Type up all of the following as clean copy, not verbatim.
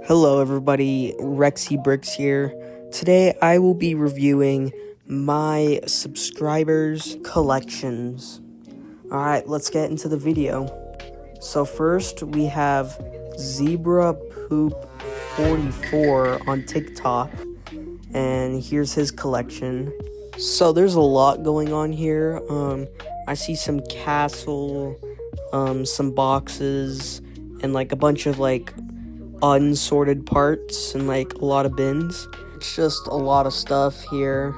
Hello everybody, Rexy Bricks here. Today I will be reviewing my subscribers' collections. Alright, let's get into the video. So first we have Zebra Poop 44 on TikTok, and here's his collection. So there's a lot going on here. I see some castle, some boxes, and like a bunch of like unsorted parts and like a lot of bins. It's just a lot of stuff here.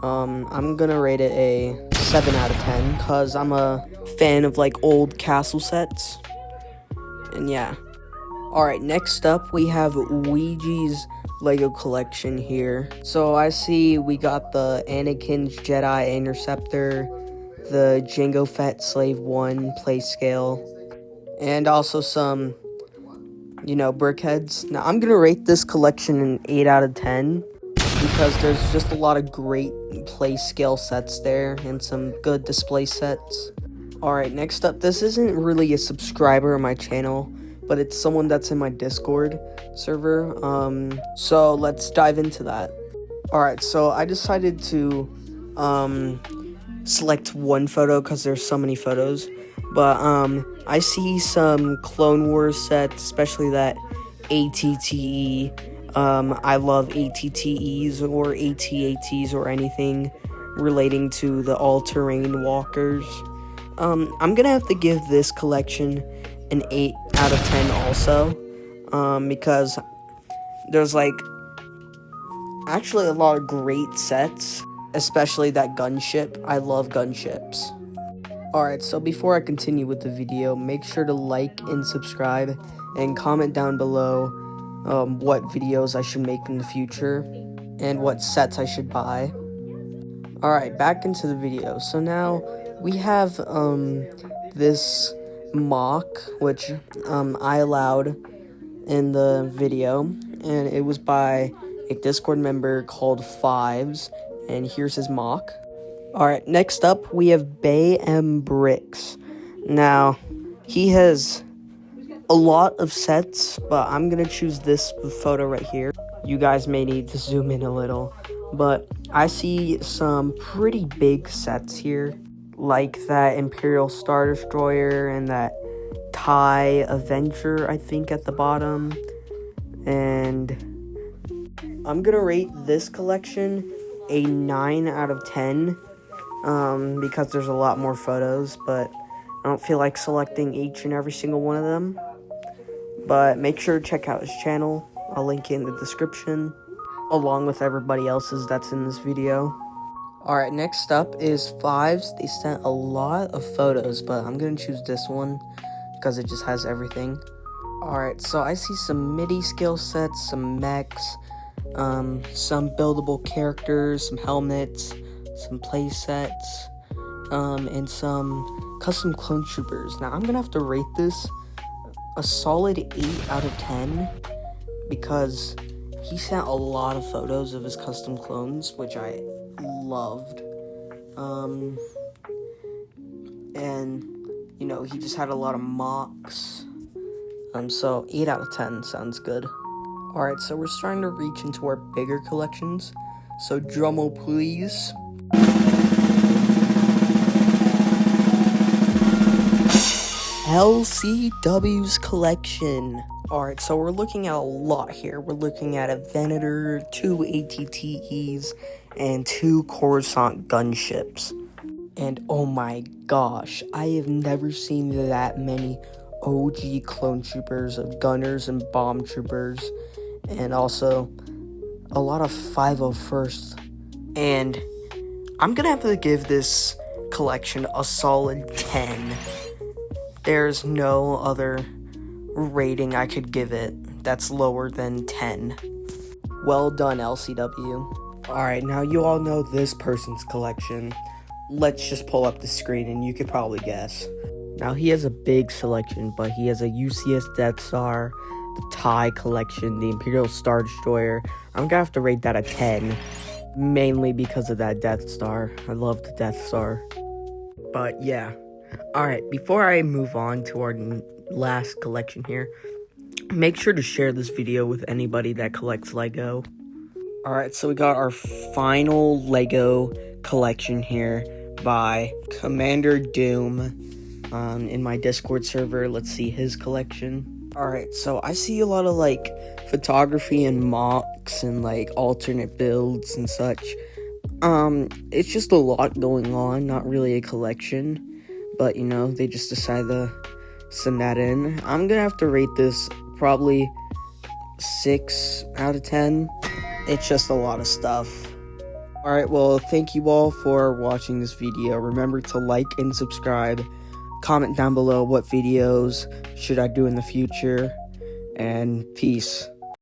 I'm gonna rate it a 7 out of 10 because I'm a fan of like old castle sets. And yeah. Alright, next up we have Ouija's Lego collection here. So I see we got the Anakin's Jedi Interceptor, the Jango Fett Slave 1 play scale, and also some brickheads. Now, I'm gonna rate this collection an 8 out of 10 because there's just a lot of great play scale sets there and some good display sets. Alright, next up, this isn't really a subscriber on my channel, but it's someone that's in my Discord server. So let's dive into that. Alright, so I decided to select one photo because there's so many photos. But I see some Clone Wars sets, especially that ATTE. I love ATTEs or ATATs or anything relating to the all-terrain walkers. I'm gonna have to give this collection an 8 out of 10 also, because there's like actually a lot of great sets, especially that gunship. I love gunships. Alright, so before I continue with the video, make sure to like and subscribe and comment down below what videos I should make in the future and what sets I should buy. Alright, back into the video. So now we have this mock, which I allowed in the video, and it was by a Discord member called Fives, and here's his mock. Alright, next up, we have Bay M Bricks. Now, he has a lot of sets, but I'm gonna choose this photo right here. You guys may need to zoom in a little, but I see some pretty big sets here, like that Imperial Star Destroyer and that TIE Avenger, I think, at the bottom. And I'm gonna rate this collection a 9 out of 10. Because there's a lot more photos, but I don't feel like selecting each and every single one of them. But make sure to check out his channel. I'll link it in the description, along with everybody else's that's in this video. Alright, next up is Fives. They sent a lot of photos, but I'm gonna choose this one because it just has everything. Alright, so I see some MIDI skill sets, some mechs, some buildable characters, some helmets, some play sets, and some custom clone troopers. Now, I'm gonna have to rate this a solid 8 out of 10 because he sent a lot of photos of his custom clones, which I loved. And, he just had a lot of mocks. So 8 out of 10 sounds good. Alright, so we're starting to reach into our bigger collections. So drumroll please. LCW's collection. Alright, so we're looking at a lot here. We're looking at a Venator, 2 ATTEs, and 2 Coruscant gunships. And oh my gosh, I have never seen that many OG clone troopers of gunners and bomb troopers, and also a lot of 501st. And I'm gonna have to give this collection a solid 10. There's no other rating I could give it that's lower than 10. Well done, LCW. Alright, now you all know this person's collection. Let's just pull up the screen and you could probably guess. Now, he has a big selection, but he has a UCS Death Star, the TIE collection, the Imperial Star Destroyer. I'm gonna have to rate that a 10, mainly because of that Death Star. I love the Death Star. But yeah. Alright, before I move on to our last collection here, make sure to share this video with anybody that collects Lego. Alright, so we got our final Lego collection here by Commander Doom in my Discord server. Let's see his collection. Alright, so I see a lot of like photography and mocks and like alternate builds and such. It's just a lot going on, not really a collection, but you know, they just decided to send that in. I'm gonna have to rate this probably 6 out of 10. It's just a lot of stuff. Alright, well, thank you all for watching this video. Remember to like and subscribe. Comment down below what videos should I do in the future. And peace.